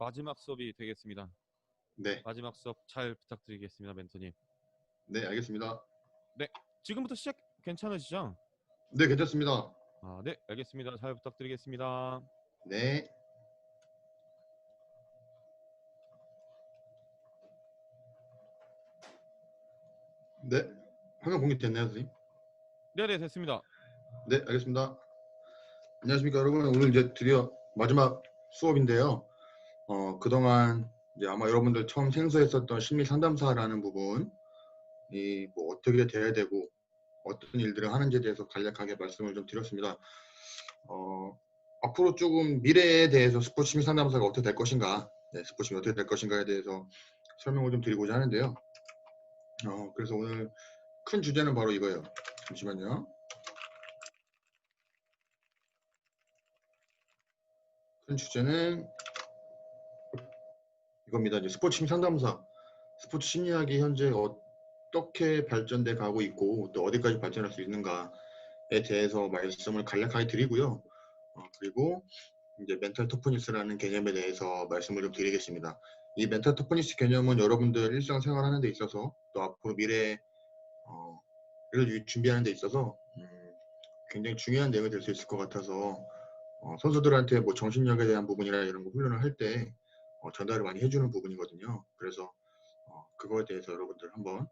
마지막 수업이 되겠습니다. 네. 마지막 수업 잘 부탁드리겠습니다, 멘토님. 네, 알겠습니다. 네, 지금부터 시작 괜찮으시죠? 네, 괜찮습니다. 네, 알겠습니다. 잘 부탁드리겠습니다. 네. 네. 화면 공개 됐나요, 선생님? 네, 됐습니다. 네, 알겠습니다. 안녕하십니까, 여러분. 오늘 이제 드디어 마지막 수업인데요. 그동안 이제 아마 여러분들 처음 생소했었던 심리 상담사라는 부분이 뭐 어떻게 돼야 되고 어떤 일들을 하는지에 대해서 간략하게 말씀을 좀 드렸습니다. 앞으로 조금 미래에 대해서 스포츠 심리 상담사가 어떻게 될 것인가, 스포츠 심리 어떻게 될 것인가에 대해서 설명을 좀 드리고자 하는데요. 그래서 오늘 큰 주제는 바로 이거예요. 잠시만요. 큰 주제는 이겁니다. 이제 스포츠 심리 상담사, 스포츠 심리학이 현재 어떻게 발전돼 가고 있고 또 어디까지 발전할 수 있는가에 대해서 말씀을 간략하게 드리고요. 그리고 이제 멘탈 토프니스라는 개념에 대해서 말씀을 좀 드리겠습니다. 이 멘탈 토프니스 개념은 여러분들 일상생활 하는 데 있어서 또 앞으로 미래를 준비하는 데 있어서 굉장히 중요한 내용이 될 수 있을 것 같아서 선수들한테 뭐 정신력에 대한 부분이나 이런 거 훈련을 할 때 전달을 많이 해주는 부분이거든요. 그래서 그거에 대해서 여러분들 한번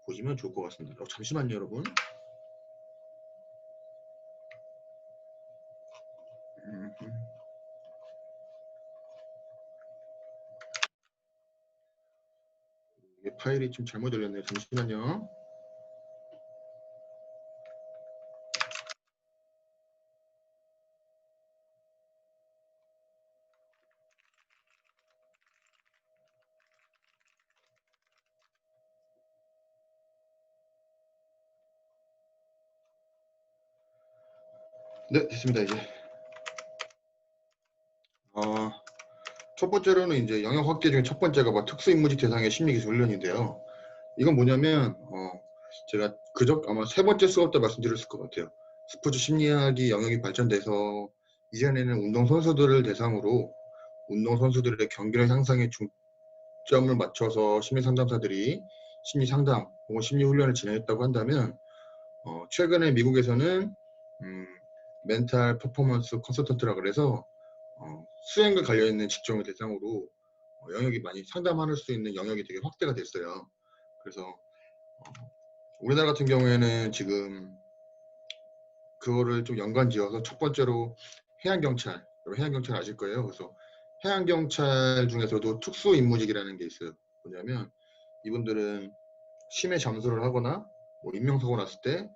보시면 좋을 것 같습니다. 잠시만요, 여러분. 이게 파일이 좀 잘못 열렸네요. 잠시만요. 네, 됐습니다. 이제 첫 번째로는 이제 영역 확대 중에 첫 번째가 뭐 특수임무직 대상의 심리기술 훈련인데요. 이건 뭐냐면 제가 아마 세 번째 수업 때 말씀드렸을 것 같아요. 스포츠 심리학이 영역이 발전돼서 이전에는 운동선수들을 대상으로 운동선수들의 경기력 향상에 중점을 맞춰서 심리상담사들이 심리상담 혹은 심리훈련을 진행했다고 한다면 최근에 미국에서는 멘탈 퍼포먼스 컨설턴트라고 그래서 수행과 관련있는 직종을 대상으로 영역이 많이 상담할 수 있는 영역이 되게 확대가 됐어요. 그래서 우리나라 같은 경우에는 지금 그거를 좀 연관지어서 첫 번째로 해양경찰, 해양경찰 아실 거예요. 그래서 해양경찰 중에서도 특수임무직이라는 게 있어요. 뭐냐면 이분들은 심해 잠수를 하거나 뭐 인명사고 났을 때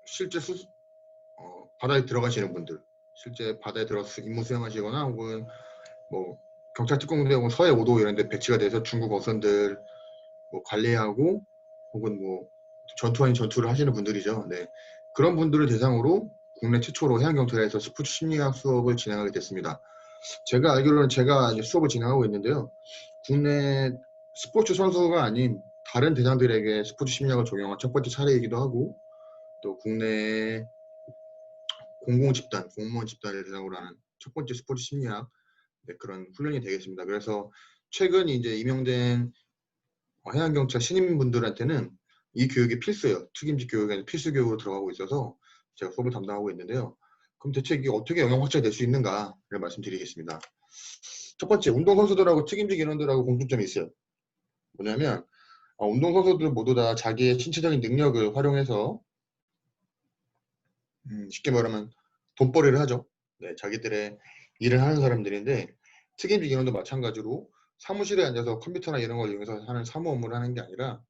실제 바다에 들어가시는 분들, 실제 바다에 들어가서 임무 수행하시거나 혹은 뭐 경찰 특공대 혹은 서해 5도 이런 데 배치가 돼서 중국 어선들 뭐 관리하고 혹은 뭐 전투 아닌 전투를 하시는 분들이죠. 네. 그런 분들을 대상으로 국내 최초로 해양경찰에서 스포츠 심리학 수업을 진행하게 됐습니다. 제가 알기로는 제가 이제 수업을 진행하고 있는데요. 국내 스포츠 선수가 아닌 다른 대상들에게 스포츠 심리학을 적용한 첫 번째 사례이기도 하고 또 국내 공무원 집단을 대상으로 하는 첫 번째 스포츠 심리학 그런 훈련이 되겠습니다. 그래서 최근 이제 임용된 해양경찰 신임분들한테는 이 교육이 필수예요. 특임직 교육에는 필수 교육으로 들어가고 있어서 제가 수업을 담당하고 있는데요. 그럼 대체 이게 어떻게 영역 확장이 될 수 있는가를 말씀드리겠습니다. 첫 번째, 운동선수들하고 특임직 인원들하고 공통점이 있어요. 뭐냐면 운동선수들 모두 다 자기의 신체적인 능력을 활용해서 쉽게 말하면 돈벌이를 하죠. 네, 자기들의 일을 하는 사람들인데 특임직 인원도 마찬가지로 사무실에 앉아서 컴퓨터나 이런 걸 이용해서 하는 사무 업무를 하는 게 아니라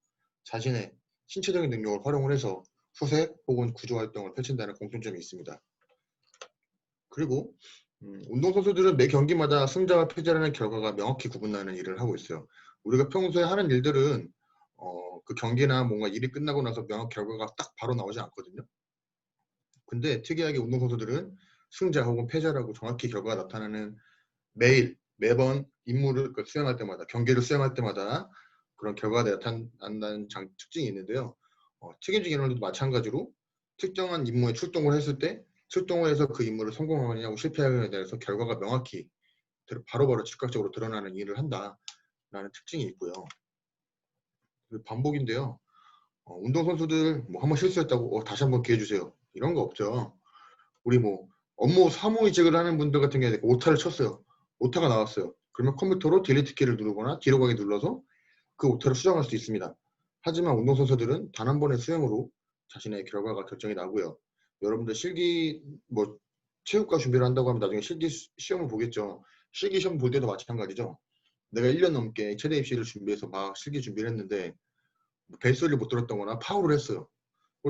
자신의 신체적인 능력을 활용을 해서 수색 혹은 구조 활동을 펼친다는 공통점이 있습니다. 그리고 운동선수들은 매 경기마다 승자와 패자라는 결과가 명확히 구분나는 일을 하고 있어요. 우리가 평소에 하는 일들은 그 경기나 뭔가 일이 끝나고 나서 명확 결과가 딱 바로 나오지 않거든요. 근데 특이하게 운동선수들은 승자 혹은 패자라고 정확히 결과가 나타나는 매번 임무를 수행할 때마다 경기를 수행할 때마다 그런 결과가 나타난다는 특징이 있는데요. 책임질 인원들도 마찬가지로 특정한 임무에 출동을 했을 때 출동을 해서 그 임무를 성공하느냐 고 실패하느냐에 대해서 결과가 명확히 바로바로 즉각적으로 드러나는 일을 한다라는 특징이 있고요. 반복인데요. 운동선수들 뭐 한번 실수했다고 다시 한번 기회 주세요. 이런 거 없죠. 우리 뭐 업무 사무이직을 하는 분들 같은 경우에 오타를 쳤어요. 오타가 나왔어요. 그러면 컴퓨터로 딜리트 키를 누르거나 뒤로 가기 눌러서 그 오타를 수정할 수 있습니다. 하지만 운동선수들은 단 한 번의 수행으로 자신의 결과가 결정이 나고요. 여러분들 실기 뭐 체육과 준비를 한다고 하면 나중에 실기 시험을 보겠죠. 실기 시험 볼 때도 마찬가지죠. 내가 1년 넘게 체대 입시를 준비해서 막 실기 준비를 했는데 벨소리를 못 들었다거나 파울을 했어요.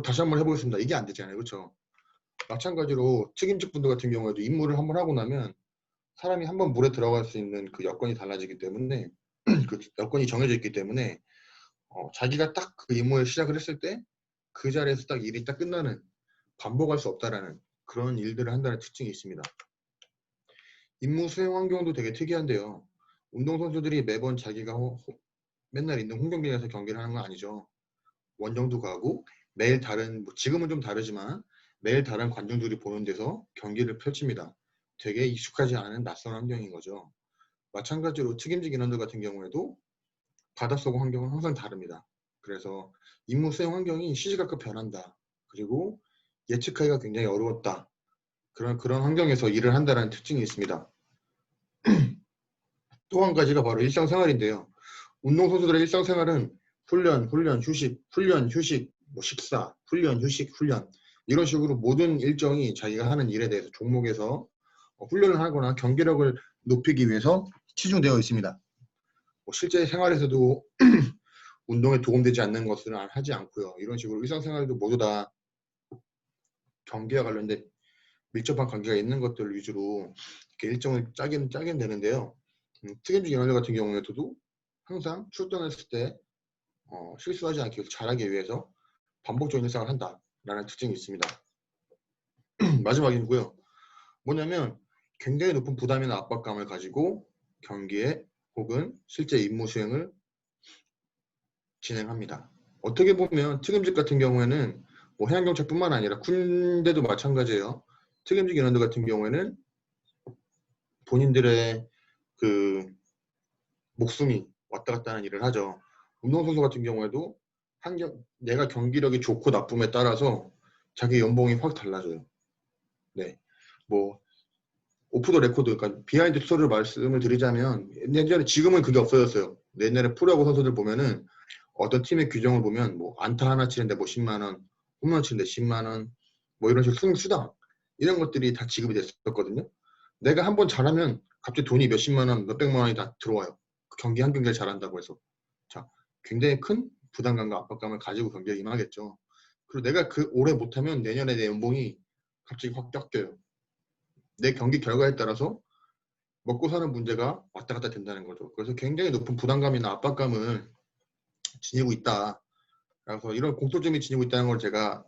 다시 한번 해보겠습니다. 이게 안 되잖아요. 그렇죠? 마찬가지로 책임직 분들 같은 경우에도 임무를 한번 하고 나면 사람이 한번 물에 들어갈 수 있는 그 여건이 달라지기 때문에 그 여건이 정해져 있기 때문에 자기가 딱 그 임무를 시작을 했을 때 그 자리에서 딱 일이 딱 끝나는 반복할 수 없다라는 그런 일들을 한다는 특징이 있습니다. 임무 수행 환경도 되게 특이한데요. 운동선수들이 매번 자기가 맨날 있는 홈경기장에서 경기를 하는 건 아니죠. 원정도 가고 매일 다른 뭐 지금은 좀 다르지만 매일 다른 관중들이 보는 데서 경기를 펼칩니다. 되게 익숙하지 않은 낯선 환경인 거죠. 마찬가지로 책임직 인원들 같은 경우에도 바닷속 환경은 항상 다릅니다. 그래서 임무 수행 환경이 시시각각 변한다. 그리고 예측하기가 굉장히 어려웠다. 그런 환경에서 일을 한다는 특징이 있습니다. 또 한 가지가 바로 일상생활인데요. 운동선수들의 일상생활은 훈련, 휴식, 훈련, 휴식, 뭐 식사, 훈련, 휴식, 훈련 이런 식으로 모든 일정이 자기가 하는 일에 대해서 종목에서 훈련을 하거나 경기력을 높이기 위해서 치중되어 있습니다. 실제 생활에서도 운동에 도움되지 않는 것은 하지 않고요. 이런 식으로 일상생활도 모두 다 경기와 관련된 밀접한 관계가 있는 것들 위주로 이렇게 일정을 짜긴 되는데요. 책임질 인원들 같은 경우에도 항상 출동했을 때 실수하지 않게 잘하기 위해서 반복적인 일상을 한다라는 특징이 있습니다. 마지막이고요. 뭐냐면 굉장히 높은 부담이나 압박감을 가지고 경기에 혹은 실제 임무 수행을 진행합니다. 어떻게 보면 책임직 같은 경우에는 뭐 해양경찰뿐만 아니라 군대도 마찬가지예요. 책임직 인원들 같은 경우에는 본인들의 그 목숨이 왔다 갔다 하는 일을 하죠. 운동선수 같은 경우에도 내가 경기력이 좋고 나쁨에 따라서 자기 연봉이 확 달라져요. 네. 뭐 오프 더 레코드, 그러니까 비하인드 스토리를 말씀을 드리자면 예전에 지금은 그게 없어졌어요. 옛날에 프로야구 선수들 보면은 어떤 팀의 규정을 보면 뭐 안타 하나 치는데 뭐 10만 원, 홈런 치는데 10만 원, 뭐 이런 식으로 수당 이런 것들이 다 지급이 됐었거든요. 내가 한번 잘하면 갑자기 돈이 몇십만 원, 몇백만 원이 다 들어와요. 그 경기 한 경기를 잘한다고 해서. 자, 굉장히 큰 부담감과 압박감을 가지고 경기에 임하겠죠. 그리고 내가 그 올해 못하면 내년에 내 연봉이 갑자기 확 꺾여요. 내 경기 결과에 따라서 먹고 사는 문제가 왔다 갔다 된다는 거죠. 그래서 굉장히 높은 부담감이나 압박감을 지니고 있다. 그래서 이런 공통점이 지니고 있다는 걸 제가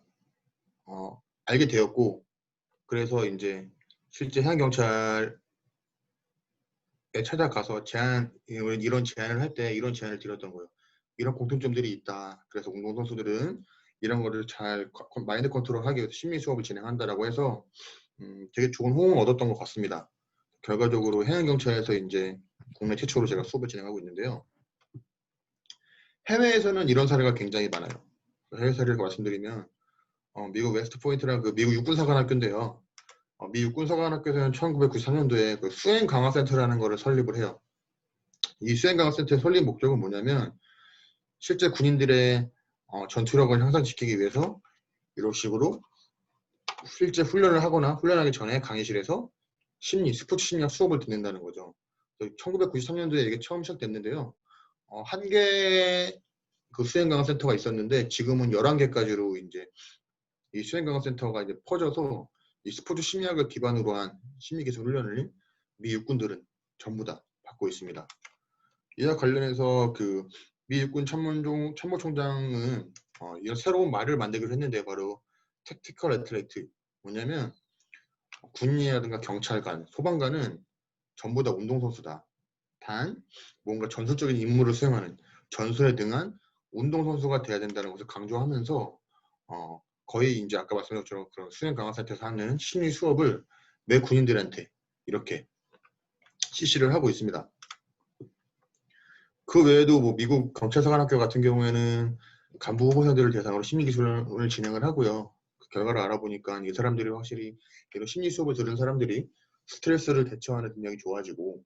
알게 되었고, 그래서 이제 실제 해양경찰에 찾아가서 이런 제안을 할 때 이런 제안을 드렸던 거예요. 이런 공통점들이 있다. 그래서 운동선수들은 이런 거를 잘 마인드 컨트롤하기 위해서 심리 수업을 진행한다라고 해서 되게 좋은 호응을 얻었던 것 같습니다. 결과적으로 해양경찰에서 이제 국내 최초로 제가 수업을 진행하고 있는데요. 해외에서는 이런 사례가 굉장히 많아요. 해외 사례를 말씀드리면 미국 웨스트 포인트라는 그 미국 육군사관학교인데요. 미 육군사관학교에서는 1993년도에 그 수행 강화 센터라는 거를 설립을 해요. 이 수행 강화 센터의 설립 목적은 뭐냐면 실제 군인들의 전투력을 향상시키기 위해서 이런 식으로 실제 훈련을 하거나 훈련하기 전에 강의실에서 스포츠 심리학 수업을 듣는다는 거죠. 1993년도에 이게 처음 시작됐는데요. 한 개 그 수행강화센터가 있었는데 지금은 11개까지로 이제 이 수행강화센터가 이제 퍼져서 이 스포츠 심리학을 기반으로 한 심리기술 훈련을 미 육군들은 전부 다 받고 있습니다. 이와 관련해서 그 미 육군 참모총장은 이런 새로운 말을 만들기로 했는데 바로 택티컬 애틀레이트 뭐냐면 군인이라든가 경찰관, 소방관은 전부 다 운동선수다. 단 뭔가 전술적인 임무를 수행하는 전술에 등한 운동선수가 돼야 된다는 것을 강조하면서 거의 이제 아까 말씀드린 것처럼 그런 수행 강화 센터에서 하는 심리 수업을 매 군인들한테 이렇게 CC를 하고 있습니다. 그 외에도 뭐 미국 경찰사관학교 같은 경우에는 간부 후보생들을 대상으로 심리기술을 진행을 하고요. 그 결과를 알아보니까 이 사람들이 확실히 이런 심리 수업을 들은 사람들이 스트레스를 대처하는 능력이 좋아지고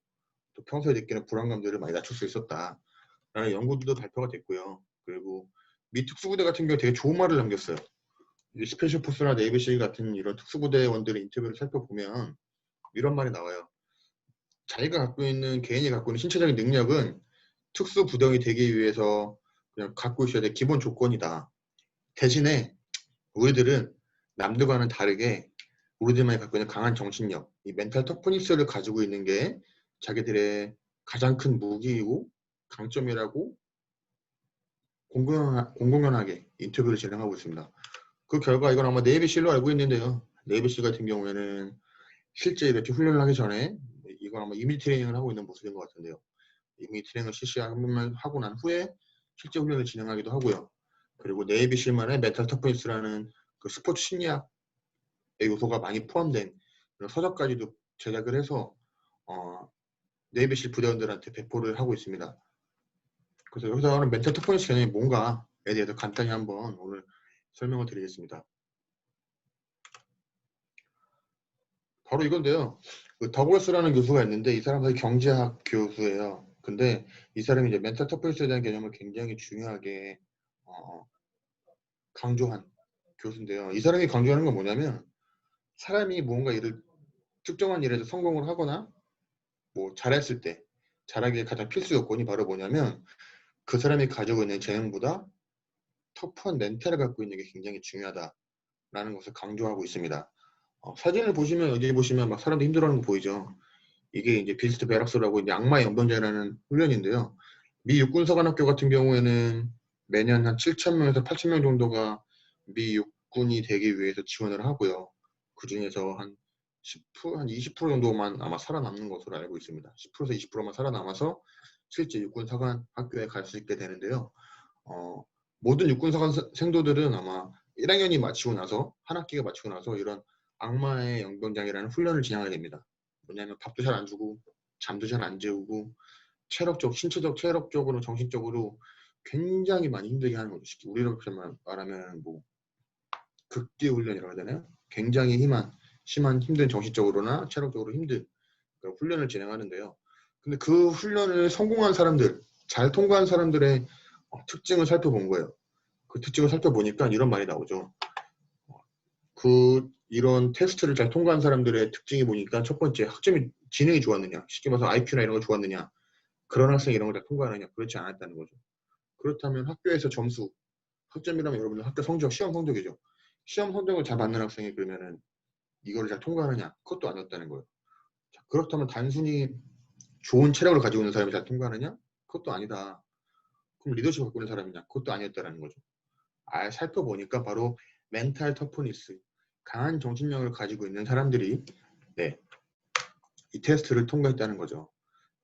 또 평소에 느끼는 불안감들을 많이 낮출 수 있었다라는 연구들도 발표가 됐고요. 그리고 미 특수부대 같은 경우 되게 좋은 말을 남겼어요. 이 스페셜 포스나 네이비실 같은 이런 특수부대원들의 인터뷰를 살펴보면 이런 말이 나와요. 자기가 갖고 있는 개인이 갖고 있는 신체적인 능력은 특수부대원이 되기 위해서 그냥 갖고 있어야 될 기본 조건이다. 대신에 우리들은 남들과는 다르게 우리들만이 갖고 있는 강한 정신력, 이 멘탈 터프니스를 가지고 있는 게 자기들의 가장 큰 무기이고 강점이라고 공공연하게 인터뷰를 진행하고 있습니다. 그 결과 이건 아마 네이비실로 알고 있는데요. 네이비실 같은 경우에는 실제 이렇게 훈련을 하기 전에 이건 아마 이미 트레이닝을 하고 있는 모습인 것 같은데요. 이미 트레이닝을 실시하고 난 후에 실제 훈련을 진행하기도 하고요. 그리고 네이비실만의 멘탈 터프니스라는 그 스포츠 심리학의 요소가 많이 포함된 이런 서적까지도 제작을 해서 네이비실 부대원들한테 배포를 하고 있습니다. 그래서 여기서 하는 멘탈 터프니스 개념이 뭔가에 대해서 간단히 한번 오늘 설명을 드리겠습니다. 바로 이건데요. 그 더글스라는 교수가 있는데 이 사람은 경제학 교수예요. 근데 이 사람이 이제 멘탈 터프니스에 대한 개념을 굉장히 중요하게 강조한 교수인데요. 이 사람이 강조하는 건 뭐냐면 사람이 뭔가 일을 특정한 일에서 성공을 하거나 뭐 잘했을 때 잘하기에 가장 필수 요건이 바로 뭐냐면 그 사람이 가지고 있는 재능보다 터프한 멘탈을 갖고 있는 게 굉장히 중요하다라는 것을 강조하고 있습니다. 사진을 보시면 여기 보시면 막 사람들 힘들어하는 거 보이죠. 이게 이제 비스트 베락스라고 이제 악마의 연병제라는 훈련인데요. 미 육군사관학교 같은 경우에는 매년 한 7,000명에서 8,000명 정도가 미 육군이 되기 위해서 지원을 하고요. 그 중에서 한 20% 정도만 아마 살아남는 것으로 알고 있습니다. 10%에서 20%만 살아남아서 실제 육군사관학교에 갈 수 있게 되는데요. 모든 육군사관 생도들은 아마 1학년이 마치고 나서 한 학기가 마치고 나서 이런 악마의 영병장이라는 훈련을 진행하게 됩니다. 뭐냐면 밥도 잘 안 주고 잠도 잘 안 재우고 신체적, 체력적으로, 정신적으로 굉장히 많이 힘들게 하는 거죠. 우리로 말하면 뭐 극기 훈련이라고 해야 되나요? 굉장히 심한 힘든 정신적으로나 체력적으로 힘든 그런 훈련을 진행하는데요. 근데 그 훈련을 성공한 사람들, 잘 통과한 사람들의 특징을 살펴본 거예요. 그 특징을 살펴보니까 이런 말이 나오죠. 이런 테스트를 잘 통과한 사람들의 특징이 보니까 첫 번째 학점이 지능이 좋았느냐, 쉽게 말해서 IQ나 이런 거 좋았느냐, 그런 학생이 이런 걸 다 통과하느냐, 그렇지 않았다는 거죠. 그렇다면 학교에서 점수, 학점이라면 여러분들 학교 성적, 시험 성적이죠. 시험 성적을 잘 받는 학생이 그러면은 이거를 잘 통과하느냐, 그것도 아니었다는 거예요. 자, 그렇다면 단순히 좋은 체력을 가지고 있는 사람이 잘 통과하느냐, 그것도 아니다. 그럼 리더십 갖고 있는 사람이냐, 그것도 아니었다는 거죠. 살펴보니까 바로 멘탈 터프니스, 강한 정신력을 가지고 있는 사람들이 이 테스트를 통과했다는 거죠.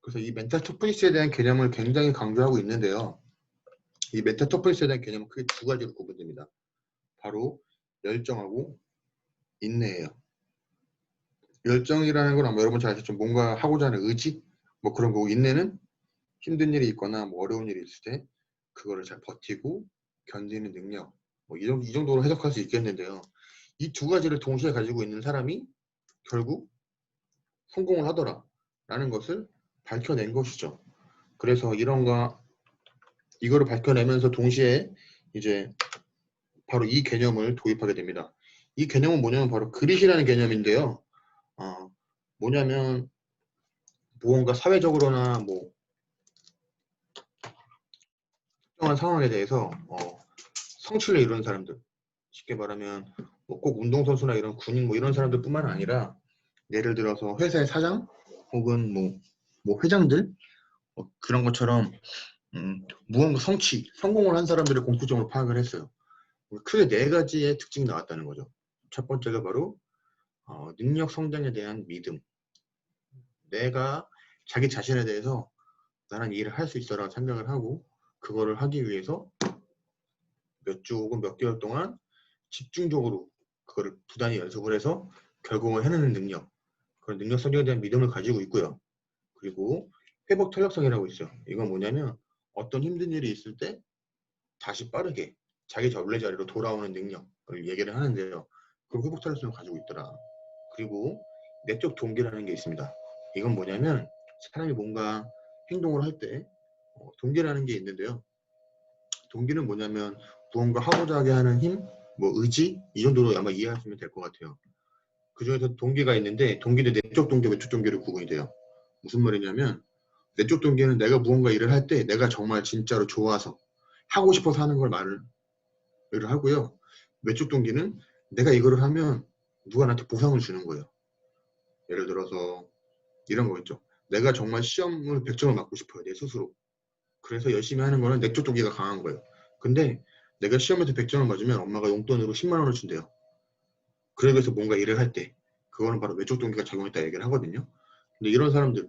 그래서 이 멘탈 터프니스에 대한 개념을 굉장히 강조하고 있는데요. 이 멘탈 터프니스에 대한 개념은 크게 두 가지로 구분됩니다. 바로 열정하고 인내예요. 열정이라는 건 아마 여러분 잘 아시죠? 뭔가 하고자 하는 의지? 뭐 그런 거고, 인내는 힘든 일이 있거나 뭐 어려운 일이 있을 때 그거를 잘 버티고 견디는 능력. 뭐 이 정도로 해석할 수 있겠는데요. 이 두 가지를 동시에 가지고 있는 사람이 결국 성공을 하더라라는 것을 밝혀낸 것이죠. 그래서 이거를 밝혀내면서 동시에 이제 바로 이 개념을 도입하게 됩니다. 이 개념은 뭐냐면 바로 그릿이라는 개념인데요. 뭐냐면 무언가 사회적으로나 뭐 특정한 상황에 대해서 성취를 이루는 사람들, 쉽게 말하면 뭐 꼭 운동선수나 이런 군인 뭐 이런 사람들뿐만 아니라 예를 들어서 회사의 사장 혹은 뭐 회장들 그런 것처럼 무언가 성공을 한 사람들을 공통적으로 파악을 했어요. 크게 네 가지의 특징이 나왔다는 거죠. 첫 번째가 바로 능력 성장에 대한 믿음. 내가 자기 자신에 대해서 나는 이 일을 할 수 있어라고 생각을 하고 그거를 하기 위해서 몇 주 혹은 몇 개월 동안 집중적으로 그거를 부단히 연습을 해서 결국은 해내는 능력. 그런 능력 성장에 대한 믿음을 가지고 있고요. 그리고 회복 탄력성이라고 있어요. 이건 뭐냐면 어떤 힘든 일이 있을 때 다시 빠르게 자기 원래 자리로 돌아오는 능력을 얘기를 하는데요. 그 회복 탄력성을 가지고 있더라. 그리고 내적 동기라는 게 있습니다. 이건 뭐냐면 사람이 뭔가 행동을 할 때 동기라는 게 있는데요. 동기는 뭐냐면 무언가 하고자 하게 하는 힘, 뭐 의지 이 정도로 아마 이해하시면 될 것 같아요. 그 중에서 동기가 있는데 동기는 내적 동기, 외적 동기로 구분이 돼요. 무슨 말이냐면 내적 동기는 내가 무언가 일을 할 때 내가 정말 진짜로 좋아서 하고 싶어서 하는 걸 말을 하고요. 외적 동기는 내가 이거를 하면 누가 나한테 보상을 주는 거예요. 예를 들어서 이런 거 있죠. 내가 정말 시험을 100점을 맞고 싶어요. 내 스스로. 그래서 열심히 하는 거는 내적 동기가 강한 거예요. 근데 내가 시험에서 100점을 맞으면 엄마가 용돈으로 10만 원을 준대요. 그러기 위해서 뭔가 일을 할 때 그거는 바로 외적 동기가 작용했다 얘기를 하거든요. 근데 이런 사람들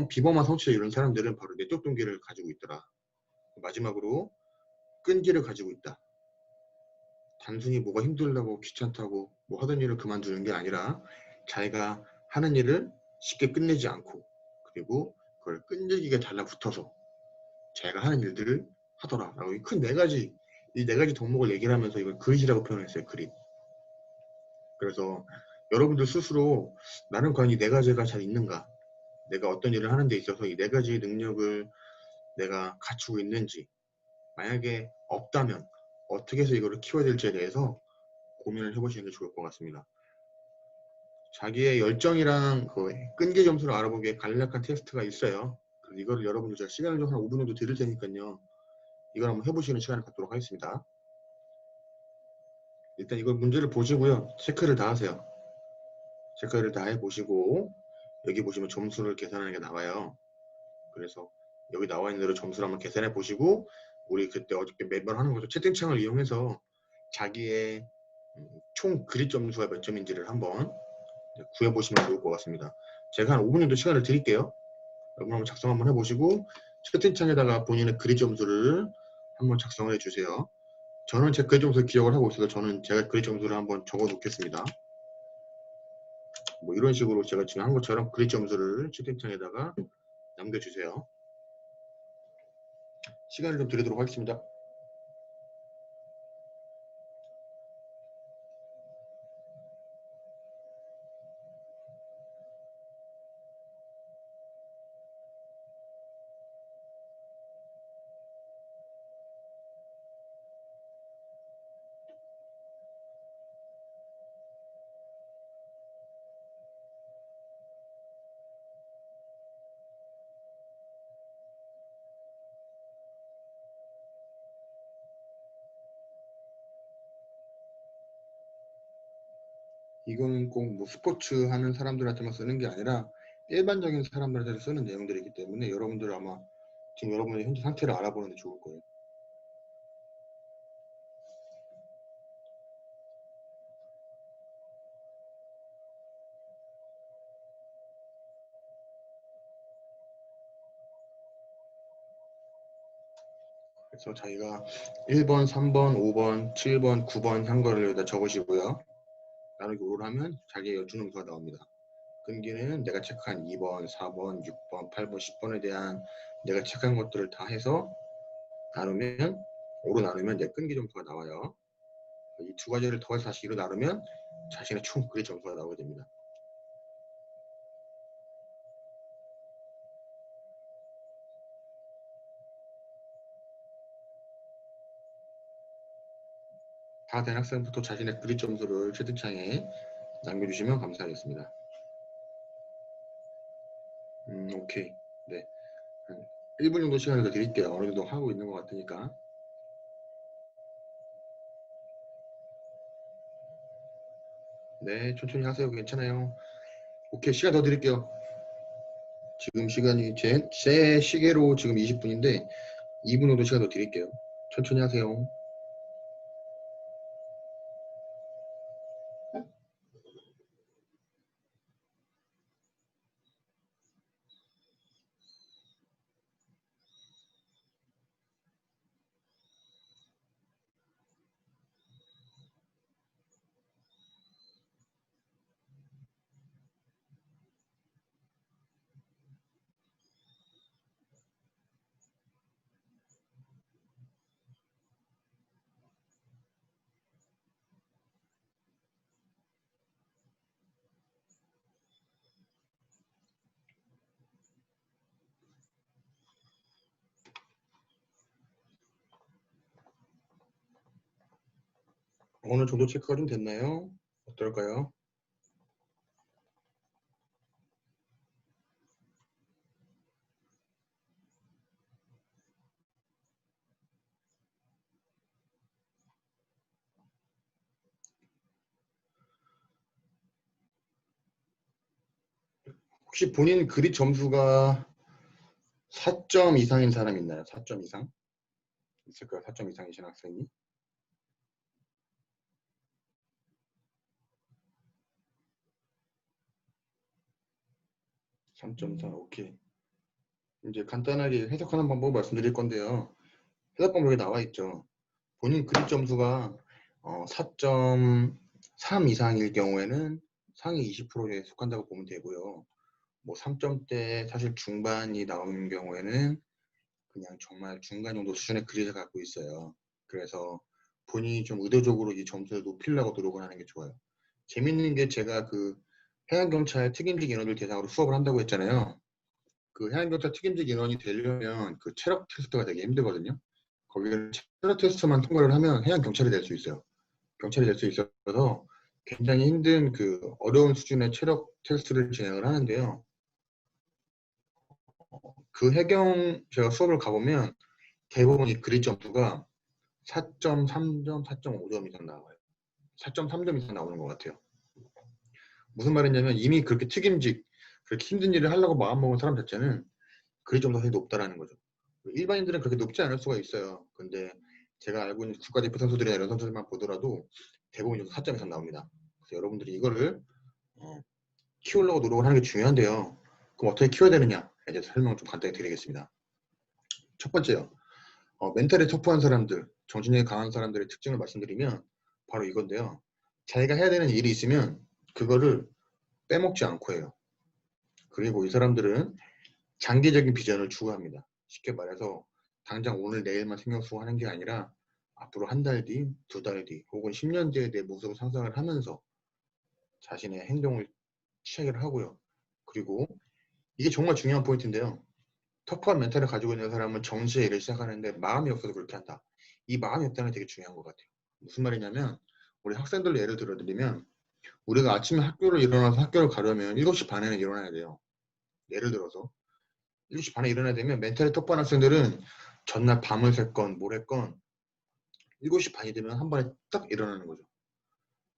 비범한 성취자 이런 사람들은 바로 내적 동기를 가지고 있더라. 마지막으로 끈기를 가지고 있다. 단순히 뭐가 힘들다고 귀찮다고 뭐 하던 일을 그만두는 게 아니라 자기가 하는 일을 쉽게 끝내지 않고 그리고 그걸 끈질기게 달라붙어서 자기가 하는 일들을 하더라라고 이 큰 이 네 가지 덕목을 얘기를 하면서 이걸 그릿이라고 표현했어요. 그릿. 그래서 여러분들 스스로 나는 과연 이 네 가지가 잘 있는가? 내가 어떤 일을 하는 데 있어서 이 네 가지의 능력을 내가 갖추고 있는지 만약에 없다면 어떻게 해서 이거를 키워야 될지에 대해서 고민을 해보시는 게 좋을 것 같습니다. 자기의 열정이랑 그 끈기 점수를 알아보기에 간략한 테스트가 있어요. 이거를 여러분들 제가 시간을 좀 한 5분 정도 드릴 테니까요. 이걸 한번 해보시는 시간을 갖도록 하겠습니다. 일단 이걸 문제를 보시고요. 체크를 다 하세요. 체크를 다 해보시고 여기 보시면 점수를 계산하는 게 나와요. 그래서 여기 나와 있는 대로 점수를 한번 계산해 보시고 우리 그때 어저께 매번 하는 거죠. 채팅창을 이용해서 자기의 총 그릿 점수가 몇 점인지를 한번 구해보시면 좋을 것 같습니다. 제가 한 5분 정도 시간을 드릴게요. 여러분 한번 작성 한번 해보시고 채팅창에다가 본인의 그릿 점수를 한번 작성을 해주세요. 저는 제 그릿 점수를 기억을 하고 있어서 저는 제가 그릿 점수를 한번 적어 놓겠습니다. 뭐 이런 식으로 제가 지금 한 것처럼 그릿 점수를 채팅창에다가 남겨주세요. 시간을 좀 드리도록 하겠습니다. 이거는 꼭 뭐 스포츠 하는 사람들한테만 쓰는 게 아니라 일반적인 사람들한테 쓰는 내용들이기 때문에 여러분들 아마 지금 여러분의 현재 상태를 알아보는 데 좋을 거예요. 그래서 자기가 1번, 3번, 5번, 7번, 9번 한 거를 여기다 적으시고요. 나누기 5를 하면 자기의 연주능수가 나옵니다. 끈기는 내가 체크한 2번, 4번, 6번, 8번, 10번에 대한 내가 체크한 것들을 다 해서 나누면 5로 나누면 내 끈기 점수가 나와요. 이 두 가지를 더해서 다시 2로 나누면 자신의 총 그릿 점수가 나오게 됩니다. 다 된 학생부터 자신의 그릿 점수를 채팅창에 남겨주시면 감사하겠습니다. 오케이. 네. 한 1분 정도 시간을 더 드릴게요. 어느 정도 하고 있는 것 같으니까. 네, 천천히 하세요. 괜찮아요. 오케이, 시간 더 드릴게요. 지금 시간이 제 시계로 지금 20분인데 2분 정도 시간 더 드릴게요. 천천히 하세요. 어느 정도 체크가 좀 됐나요? 어떨까요? 혹시 본인 그릿 점수가 4점 이상인 사람 있나요? 4점 이상? 있을까요? 4점 이상이신 학생이? 3.4, 오케이. 이제 간단하게 해석하는 방법 말씀드릴 건데요. 해석 방법에 나와 있죠. 본인 그립 점수가 4.3 이상일 경우에는 상위 20%에 속한다고 보면 되고요. 뭐 3점대 사실 중반이 나오는 경우에는 그냥 정말 중간 정도 수준의 그립을 갖고 있어요. 그래서 본인이 좀 의도적으로 이 점수를 높이려고 노력을 하는 게 좋아요. 재밌는 게 제가 그 해양경찰 특임직 인원들 대상으로 수업을 한다고 했잖아요. 그 해양경찰 특임직 인원이 되려면 그 체력 테스트가 되게 힘들거든요. 거기는 체력 테스트만 통과를 하면 해양경찰이 될 수 있어요. 경찰이 될 수 있어서 굉장히 힘든 그 어려운 수준의 체력 테스트를 진행을 하는데요. 그 해경 제가 수업을 가보면 대부분 이 그릿 점수가 4.3점, 4.5점 이상 나와요. 4.3점 이상 나오는 것 같아요. 무슨 말이냐면 이미 그렇게 특임직, 그렇게 힘든 일을 하려고 마음먹은 사람 자체는 그릿 점수가 되게 높다라는 거죠. 일반인들은 그렇게 높지 않을 수가 있어요. 근데 제가 알고 있는 국가대표 선수들이나 이런 선수들만 보더라도 대부분 4점 이상 나옵니다. 그래서 여러분들이 이거를 키우려고 노력을 하는 게 중요한데요. 그럼 어떻게 키워야 되느냐? 이제 설명을 좀 간단히 드리겠습니다. 첫 번째요. 멘탈이 터프한 사람들, 정신력이 강한 사람들의 특징을 말씀드리면 바로 이건데요. 자기가 해야 되는 일이 있으면 그거를 빼먹지 않고 해요. 그리고 이 사람들은 장기적인 비전을 추구합니다. 쉽게 말해서 당장 오늘 내일만 신경 쓰고 하는 게 아니라 앞으로 한 달 뒤, 두 달 뒤, 혹은 10년 뒤에 내 모습을 상상을 하면서 자신의 행동을 취하기를 하고요. 그리고 이게 정말 중요한 포인트인데요. 터프한 멘탈을 가지고 있는 사람은 정시에 일을 시작하는데 마음이 없어서 그렇게 한다. 이 마음이 없다는 게 되게 중요한 것 같아요. 무슨 말이냐면 우리 학생들 예를 들어드리면 우리가 아침에 학교를 일어나서 학교를 가려면 7시 반에는 일어나야 돼요. 예를 들어서 7시 반에 일어나야 되면 멘탈이 터프한 학생들은 전날 밤을 샜건 뭘 했건 7시 반이 되면 한 번에 딱 일어나는 거죠.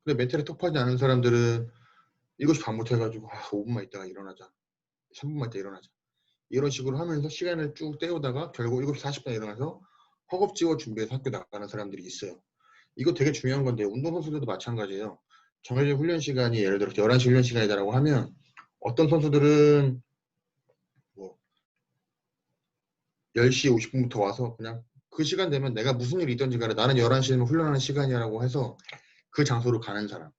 근데 멘탈이 터프하지 않은 사람들은 7시 반부터 해가지고 5분만 있다가 일어나자. 3분만 있다 일어나자. 이런 식으로 하면서 시간을 쭉 때우다가 결국 7시 40분에 일어나서 허겁지겁 준비해서 학교 나가는 사람들이 있어요. 이거 되게 중요한 건데 운동선수들도 마찬가지예요. 정해진 훈련 시간이 예를 들어 11시 훈련 시간이다라고 하면 어떤 선수들은 뭐 10시 50분부터 와서 그냥 그 시간 되면 내가 무슨 일이 있든지 간에 나는 11시면 훈련하는 시간이라고 해서 그 장소로 가는 사람.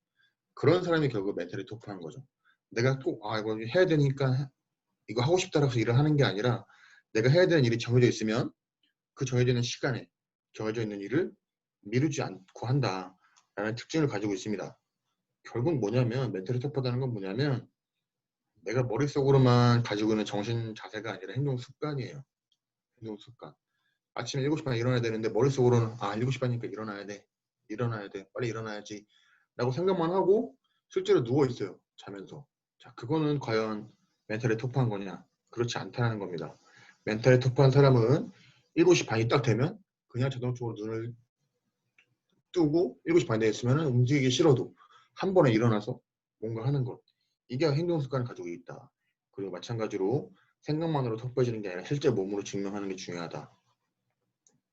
그런 사람이 결국 멘탈이 터프한 거죠. 내가 꼭 이거 해야 되니까 이거 하고 싶다라고 해서 일을 하는 게 아니라 내가 해야 되는 일이 정해져 있으면 그 정해져 있는 시간에 정해져 있는 일을 미루지 않고 한다라는 특징을 가지고 있습니다. 결국 뭐냐면 멘탈이 터프하다는 건 뭐냐면 내가 머릿속으로만 가지고 있는 정신 자세가 아니라 행동 습관이에요. 행동 습관. 아침에 7시 반에 일어나야 되는데 머릿속으로는 7시 반이니까 일어나야 돼 빨리 일어나야지 라고 생각만 하고 실제로 누워있어요. 자면서. 자, 그거는 과연 멘탈이 터프한 거냐? 그렇지 않다는 겁니다. 멘탈이 터프한 사람은 7시 반이 딱 되면 그냥 자동적으로 눈을 뜨고 7시 반이 됐으면 움직이기 싫어도 한 번에 일어나서 뭔가 하는 것. 이게 행동 습관을 가지고 있다. 그리고 마찬가지로 생각만으로 터프해지는 게 아니라 실제 몸으로 증명하는 게 중요하다.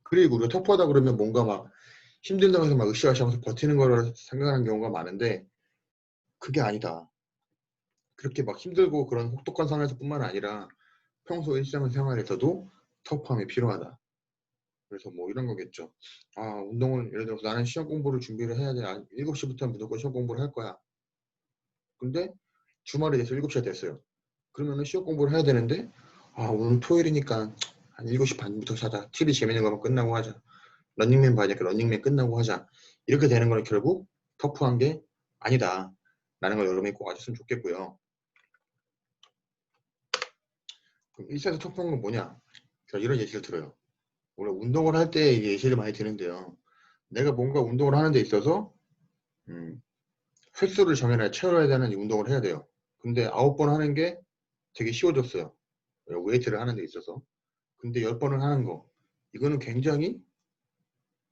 그리고 우리가 터프하다 그러면 뭔가 막 힘들다고 해서 막 으쌰으쌰 하면서 버티는 거를 생각하는 경우가 많은데 그게 아니다. 그렇게 막 힘들고 그런 혹독한 상황에서뿐만 아니라 평소 일상생활에서도 터프함이 필요하다. 그래서 뭐 이런 거겠죠. 운동을 예를 들어서 나는 시험 공부를 준비를 해야 돼. 7시부터 무조건 시험 공부를 할 거야. 근데 주말이 돼서 7시가 됐어요. 그러면은 시험 공부를 해야 되는데 오늘 토요일이니까 한 7시 반부터 자자. TV 재밌는 거만 끝나고 하자. 런닝맨 봐야 되니까 런닝맨 끝나고 하자. 이렇게 되는 거는 결국 터프한 게 아니다. 라는 걸 여러분이 꼭 아셨으면 좋겠고요. 그럼 일상에서 터프한 건 뭐냐? 제가 이런 예시를 들어요. 우리가 운동을 할 때 예시를 많이 드는데요. 내가 뭔가 운동을 하는 데 있어서 횟수를 정해놔야 채워야 되는 이 운동을 해야 돼요. 근데 9번 하는 게 되게 쉬워졌어요. 웨이트를 하는 데 있어서. 근데 10번을 하는 거, 이거는 굉장히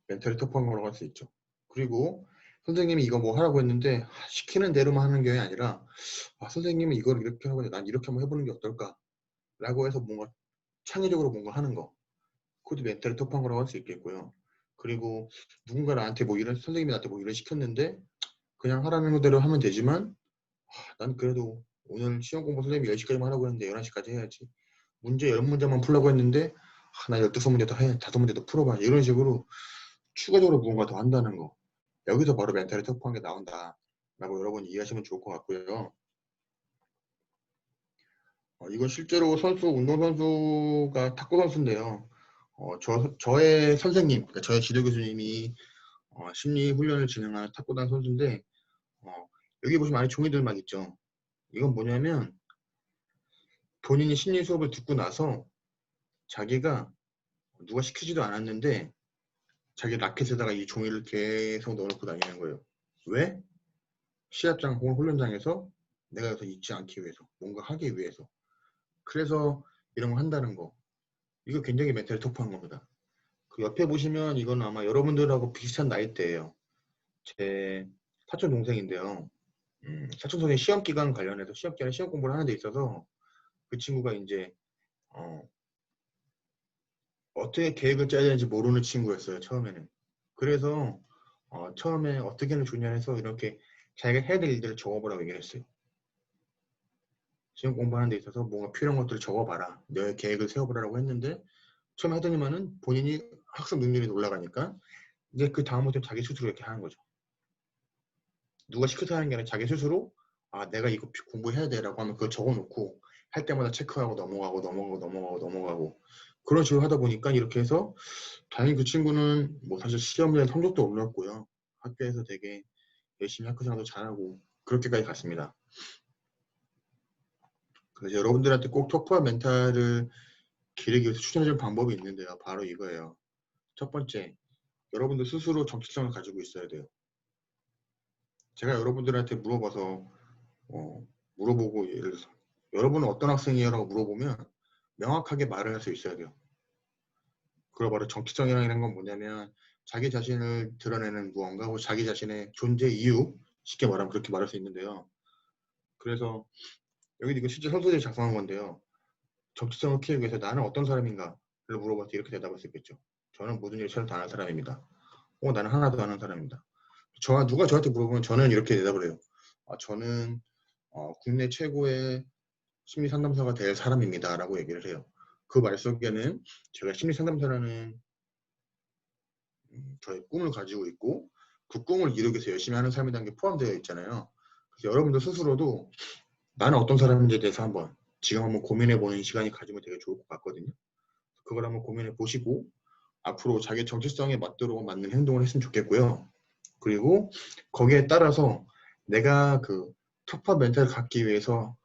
멘탈이 터프한 거라고 할 수 있죠. 그리고 선생님이 이거 뭐 하라고 했는데 시키는 대로만 하는 게 아니라 선생님은 이걸 이렇게 하고 난 이렇게 한번 해보는 게 어떨까? 라고 해서 뭔가 창의적으로 뭔가 하는 거, 그것도 멘탈이 터프한 거라고 할 수 있겠고요. 그리고 누군가 나한테 뭐 이런, 선생님이 나한테 뭐 이런 시켰는데 그냥 하라는 대로 하면 되지만 난 그래도 오늘 시험 공부 선생님이 10시까지만 하라고 했는데 11시까지 해야지. 문제 10문제만 풀라고 했는데 나 12문제 더 해, 5문제 더 풀어봐. 이런 식으로 추가적으로 무언가 더 한다는 거. 여기서 바로 멘탈이 터프한 게 나온다 라고 여러분 이해하시면 좋을 것 같고요. 이건 실제로 운동선수가 탁구 선수인데요. 저의 선생님, 그러니까 저의 지도 교수님이 심리 훈련을 진행하는 탁구단 선수인데, 여기 보시면 안에 종이들 막 있죠. 이건 뭐냐면 본인이 심리 수업을 듣고 나서 자기가 누가 시키지도 않았는데 자기 라켓에다가 이 종이를 계속 넣어놓고 다니는 거예요. 왜? 시합장 혹은 훈련장에서 내가 여기서 잊지 않기 위해서, 뭔가 하기 위해서. 그래서 이런 거 한다는 거. 이거 굉장히 멘탈이 터프한 겁니다. 그 옆에 보시면 이건 아마 여러분들하고 비슷한 나이대예요. 제 사촌 동생인데요. 사촌 동생 시험 기간 관련해서 시험 기간에 시험 공부를 하는 데 있어서 그 친구가 이제 어떻게 계획을 짜야 되는지 모르는 친구였어요, 처음에는. 그래서 처음에 어떻게 하면 좋냐 해서 이렇게 자기가 해야 될 일들을 적어보라고 얘기를 했어요. 시험 공부하는 데 있어서 뭔가 필요한 것들을 적어봐라. 너의 계획을 세워보라고 했는데 처음에 하더니만은 본인이 학습 능률이 올라가니까 이제 그 다음부터 자기 스스로 이렇게 하는 거죠. 누가 시켜서 하는 게 아니라 자기 스스로 내가 이거 공부해야 돼라고 하면 그걸 적어놓고 할 때마다 체크하고 넘어가고 그런 식으로 하다 보니까 이렇게 해서 다행히 그 친구는 뭐 사실 시험에 성적도 올랐고요. 학교에서 되게 열심히 학교 생활도 잘하고 그렇게까지 갔습니다. 그래서 여러분들한테 꼭 터프한 멘탈을 기르기 위해서 추천해줄 방법이 있는데요. 바로 이거예요. 첫 번째, 여러분들 스스로 정체성을 가지고 있어야 돼요. 제가 여러분들한테 물어보고 예를 들어서 여러분은 어떤 학생이에요? 라고 물어보면 명확하게 말을 할 수 있어야 돼요. 그걸 바로 정체성이라는 건 뭐냐면 자기 자신을 드러내는 무언가 혹은 자기 자신의 존재 이유, 쉽게 말하면 그렇게 말할 수 있는데요. 그래서 여기 이거 실제 선수들이 작성한 건데요. 정체성을 키우기 위해서 나는 어떤 사람인가를 물어봤을 때 이렇게 대답할 수 있겠죠. 저는 모든 일을 최선을 다하는 사람입니다. 나는 하나도 안 하는 사람입니다. 누가 저한테 물어보면 저는 이렇게 대답을 해요. 저는 국내 최고의 심리 상담사가 될 사람입니다. 라고 얘기를 해요. 그 말 속에는 제가 심리 상담사라는 저의 꿈을 가지고 있고 그 꿈을 이루기 위해서 열심히 하는 삶이라는 게 포함되어 있잖아요. 그래서 여러분들 스스로도 나는 어떤 사람인지에 대해서 지금 한번 고민해보는 시간이 가지면 되게 좋을 것 같거든요. 그걸 한번 고민해 보시고 앞으로 자기 정체성에 맞도록 맞는 행동을 했으면 좋겠고요. 그리고 거기에 따라서 내가 그 터프한 멘탈을 갖기 위해서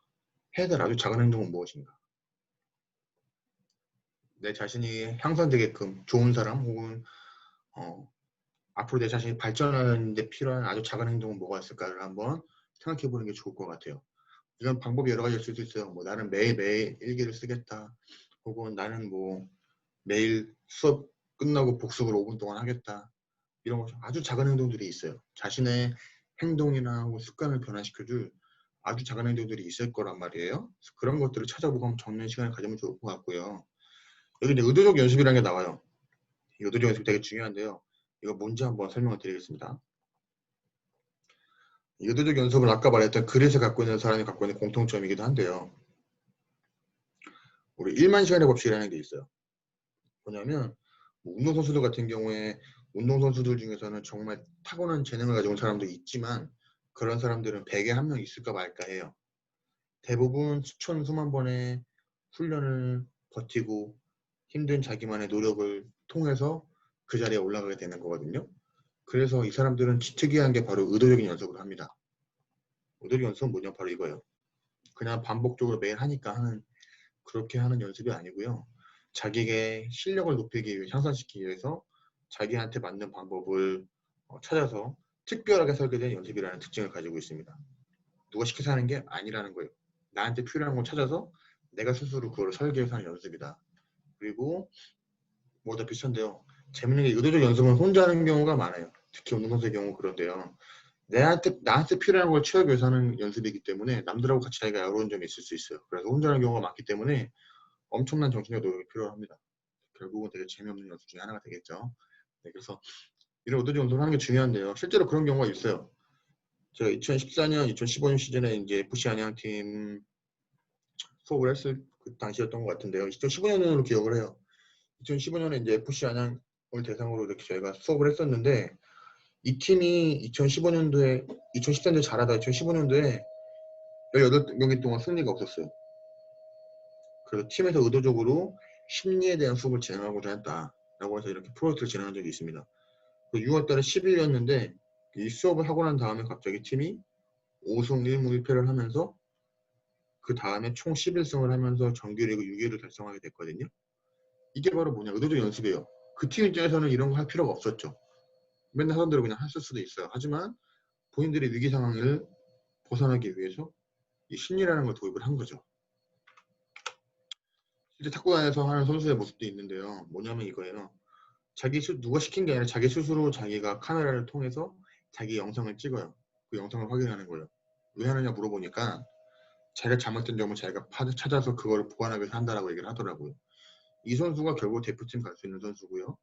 해야 될 아주 작은 행동은 무엇인가. 내 자신이 향상되게끔 좋은 사람 혹은 앞으로 내 자신이 발전하는 데 필요한 아주 작은 행동은 뭐가 있을까를 한번 생각해 보는 게 좋을 것 같아요. 이건 방법이 여러 가지일 수도 있어요. 뭐 나는 매일매일 일기를 쓰겠다. 혹은 나는 뭐 매일 수업 끝나고 복습을 5분 동안 하겠다. 이런 아주 작은 행동들이 있어요. 자신의 행동이나 혹은 습관을 변화시켜줄 아주 작은 행동들이 있을 거란 말이에요. 그래서 그런 것들을 찾아보고 한번 적는 시간을 가지면 좋을 것 같고요. 여기 이제 의도적 연습이라는 게 나와요. 이 의도적 연습이 되게 중요한데요. 이거 뭔지 한번 설명을 드리겠습니다. 의도적 연습은 아까 말했던 그릇을 갖고 있는 사람이 갖고 있는 공통점이기도 한데요. 우리 1만 시간의 법칙이라는 게 있어요. 뭐냐면 운동선수들 같은 경우에 운동선수들 중에서는 정말 타고난 재능을 가지고 온 사람도 있지만 그런 사람들은 100에 1명 있을까 말까 해요. 대부분 수천 수만 번의 훈련을 버티고 힘든 자기만의 노력을 통해서 그 자리에 올라가게 되는 거거든요. 그래서 이 사람들은 특이한 게 바로 의도적인 연습을 합니다. 의도적 연습은 뭐냐 바로 이거예요. 그냥 반복적으로 매일 하니까 그렇게 하는 연습이 아니고요. 자기의 실력을 높이기 위해 향상시키기 위해서 자기한테 맞는 방법을 찾아서 특별하게 설계된 연습이라는 특징을 가지고 있습니다. 누가 시켜서 하는 게 아니라는 거예요. 나한테 필요한 걸 찾아서 내가 스스로 그걸 설계해서 하는 연습이다. 그리고 뭐다 비슷한데요. 재밌는 게 의도적 연습은 혼자 하는 경우가 많아요. 특히 운동선수의 경우 그런데요. 나한테 필요한 걸 채우기 위해서 하는 연습이기 때문에 남들하고 같이 하기가 어려운 점이 있을 수 있어요. 그래서 혼자 하는 경우가 많기 때문에 엄청난 정신력 노력이 필요합니다. 결국은 되게 재미없는 연습 중에 하나가 되겠죠. 네, 그래서 이런 의도적 연습을 하는 게 중요한데요. 실제로 그런 경우가 있어요. 제가 2014년, 2015년 시즌에 이제 FC 안양팀 수업을 했을 그 당시였던 것 같은데요. 2015년으로 기억을 해요. 2015년에 이제 FC 안양을 대상으로 이렇게 저희가 수업을 했었는데 이 팀이 2015년도에 2014년도에 잘하다 2015년도에 18경기 동안 승리가 없었어요. 그래서 팀에서 의도적으로 심리에 대한 수업을 진행하고자 했다라고 해서 이렇게 프로젝트를 진행한 적이 있습니다. 6월달에 10일이었는데 이 수업을 하고 난 다음에 갑자기 팀이 5승 1무 1패를 하면서 그 다음에 총 11승을 하면서 정규리그 6위를 달성하게 됐거든요. 이게 바로 뭐냐, 의도적 연습이에요. 그 팀 입장에서는 이런 거 할 필요가 없었죠. 맨날 하던 대로 그냥 했을 수도 있어요. 하지만 본인들의 위기 상황을 벗어나기 위해서 이 심리라는 걸 도입을 한 거죠. 실제 탁구단에서 하는 선수의 모습도 있는데요. 뭐냐면 이거예요. 누가 시킨 게 아니라 자기 스스로 자기가 카메라를 통해서 자기 영상을 찍어요. 그 영상을 확인하는 거예요. 왜 하느냐 물어보니까 자기가 잘못된 점을 자기가 찾아서 그걸 보완하기 위해서 한다라고 얘기를 하더라고요. 이 선수가 결국 대표팀 갈 수 있는 선수고요.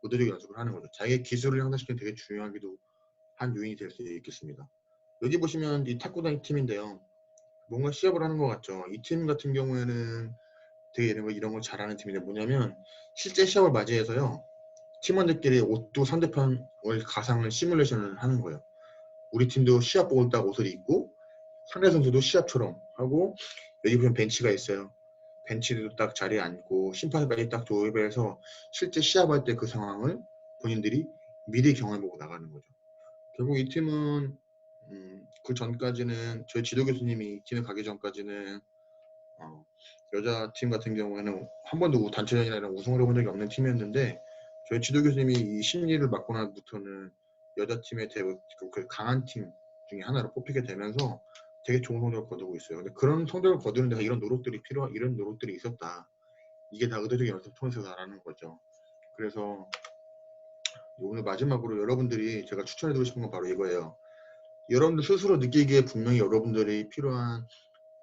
의도적 연습을 하는 거죠. 자기의 기술을 향상시키는 되게 중요하기도 한 요인이 될 수 있겠습니다. 여기 보시면 이 탁구단 팀인데요. 뭔가 시합을 하는 것 같죠. 이 팀 같은 경우에는 되게 이런 걸 잘하는 팀인데 뭐냐면 실제 시합을 맞이해서요. 팀원들끼리 옷도 상대편을 가상을 시뮬레이션을 하는 거예요. 우리 팀도 시합복을 딱 옷을 입고 상대 선수도 시합처럼 하고 여기 보면 벤치가 있어요. 벤치도 딱 자리에 앉고 심판까지 딱 조입을 해서 실제 시합할 때 그 상황을 본인들이 미리 경험해보고 나가는 거죠. 결국 이 팀은 그 전까지는 저희 지도 교수님이 팀에 가기 전까지는 여자 팀 같은 경우에는 한 번도 단체전이나 이런 우승을 해본 적이 없는 팀이었는데 저희 지도 교수님이 이 심리를 맡고 나부터는 여자 팀의 그 강한 팀 중에 하나로 뽑히게 되면서 되게 좋은 성적을 거두고 있어요. 근데 그런 성적을 거두는 데가 이런 노력들이 있었다. 이게 다 의도적인 연습 통해서다라는 거죠. 그래서 오늘 마지막으로 여러분들이 제가 추천해드리고 싶은 건 바로 이거예요. 여러분들 스스로 느끼기에 분명히 여러분들이 필요한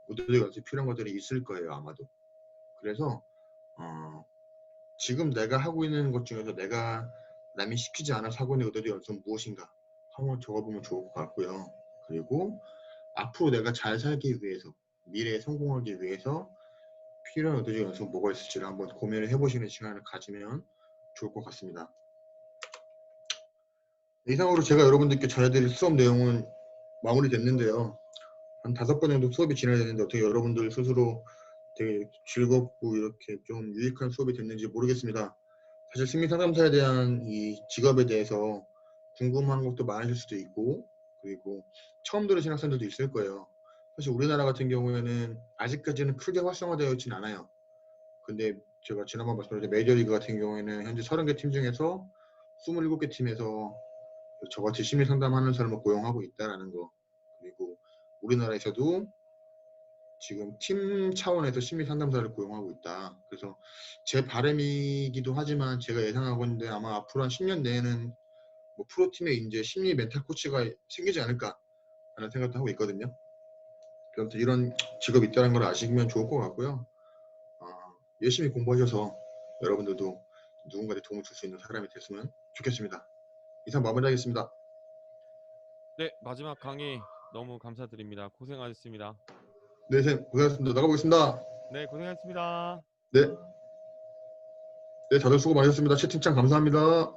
의도적 연습이 필요한 것들이 있을 거예요, 아마도. 그래서 지금 내가 하고 있는 것 중에서 내가 남이 시키지 않아서 하고 있는 의도적 연습은 무엇인가 한번 적어보면 좋을 것 같고요. 그리고 앞으로 내가 잘 살기 위해서, 미래에 성공하기 위해서 필요한 의도적 연습은 뭐가 있을지를 한번 고민을 해보시는 시간을 가지면 좋을 것 같습니다. 이상으로 제가 여러분들께 전해드릴 수업 내용은 마무리됐는데요. 한 5번 정도 수업이 진행됐는데 어떻게 여러분들 스스로 되게 즐겁고 이렇게 좀 유익한 수업이 됐는지 모르겠습니다. 사실 심리상담사에 대한 이 직업에 대해서 궁금한 것도 많으실 수도 있고 그리고 처음 들으신 학생들도 있을 거예요. 사실 우리나라 같은 경우에는 아직까지는 크게 활성화되어 있진 않아요. 근데 제가 지난번 말씀드렸던 메이저리그 같은 경우에는 현재 30개 팀 중에서 27개 팀에서 저같이 심리상담하는 사람을 고용하고 있다는 거, 그리고 우리나라에서도 지금 팀 차원에서 심리상담사를 고용하고 있다. 그래서 제 바람이기도 하지만 제가 예상하고 있는데 아마 앞으로 한 10년 내에는 뭐 프로팀에 이제 심리 멘탈 코치가 생기지 않을까 하는 생각도 하고 있거든요. 그래서 이런 직업이 있다는 걸 아시면 좋을 것 같고요. 열심히 공부하셔서 여러분들도 누군가에게 도움을 줄 수 있는 사람이 됐으면 좋겠습니다. 이상 마무리하겠습니다. 네, 마지막 강의 너무 감사드립니다. 고생하셨습니다. 네, 선생님 고생하셨습니다. 나가보겠습니다. 네, 고생하셨습니다. 네, 다들 수고 많으셨습니다. 채팅창 감사합니다.